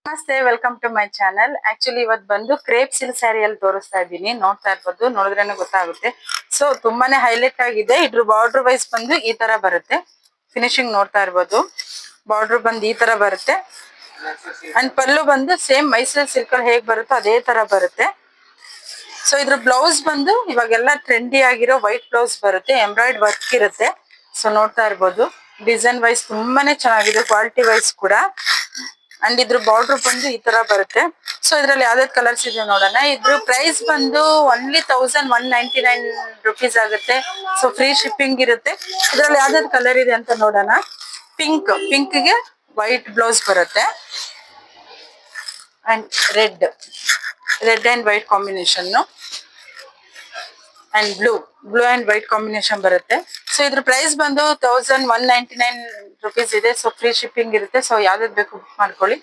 ನಮಸ್ತೆ, welcome to my channel. Actually ಇವತ್ತು ಬಂದು ಕ್ರೇಪ್ ಸಿಲ್ಕ್ ಸ್ಯಾರಿಯಲ್ಲಿ ತೋರಿಸ್ತಾ ಇದ್ದೀನಿ. ನೋಡ್ತಾ ಇರ್ಬೋದು, ನೋಡಿದ್ರೇನೆ ಗೊತ್ತಾಗುತ್ತೆ. ಸೊ ತುಂಬಾನೇ ಹೈಲೈಟ್ ಆಗಿದೆ. ಇದ್ರ ಬಾರ್ಡರ್ ವೈಸ್ ಬಂದು ಈ ತರ ಬರುತ್ತೆ. ಫಿನಿಶಿಂಗ್ ನೋಡ್ತಾ ಇರ್ಬೋದು, ಬಾರ್ಡರ್ ಬಂದು ಈ ತರ ಬರುತ್ತೆ. ಅಂಡ್ ಪಲ್ಲು ಬಂದು ಸೇಮ್ ಮೈಸೂರು ಸಿಲ್ಕ್ ಅಲ್ಲಿ ಹೇಗ್ ಬರುತ್ತೋ ಅದೇ ತರ ಬರುತ್ತೆ. ಸೊ ಇದ್ರ ಬ್ಲೌಸ್ ಬಂದು ಇವಾಗೆಲ್ಲ ಟ್ರೆಂಡಿ ಆಗಿರೋ ವೈಟ್ ಬ್ಲೌಸ್ ಬರುತ್ತೆ, ಎಂಬ್ರಾಯ್ಡ್ ವರ್ಕ್ ಇರುತ್ತೆ. ಸೊ ನೋಡ್ತಾ ಇರ್ಬೋದು, ಡಿಸೈನ್ ವೈಸ್ ತುಂಬಾನೇ ಚೆನ್ನಾಗಿದೆ, ಕ್ವಾಲಿಟಿ ವೈಸ್ ಕೂಡ. ಅಂಡ್ ಇದ್ರ ಬಾರ್ಡರ್ ಬಂದು ಈ ತರ ಬರುತ್ತೆ. ಸೊ ಇದ್ರಲ್ಲಿ ಯಾವ್ದಾವ್ದು ಕಲರ್ಸ್ ಇದೆ ನೋಡೋಣ. ಇದ್ರ ಪ್ರೈಸ್ ಬಂದು ಓನ್ಲಿ 1199 ರುಪೀಸ್ ಆಗುತ್ತೆ. ಸೊ ಫ್ರೀ ಶಿಪ್ಪಿಂಗ್ ಇರುತ್ತೆ. ಇದ್ರಲ್ಲಿ ಯಾವ್ದಾವ್ದು ಕಲರ್ ಇದೆ ಅಂತ ನೋಡೋಣ. ಪಿಂಕ್ ಗೆ ವೈಟ್ ಬ್ಲೌಸ್ ಬರುತ್ತೆ and red and white combination and blue and white combination ಬರುತ್ತೆ. ಸೊ ಇದ್ರ ಪ್ರೈಸ್ ಬಂದು 1199 ರುಪೀಸ್ ಇದೆ. ಸೊ ಫ್ರೀ ಶಿಪ್ಪಿಂಗ್ ಇರುತ್ತೆ. ಸೊ ಯಾವ್ದಾವ್ದು ಬೇಕು ಬುಕ್ ಮಾಡ್ಕೊಳ್ಳಿ.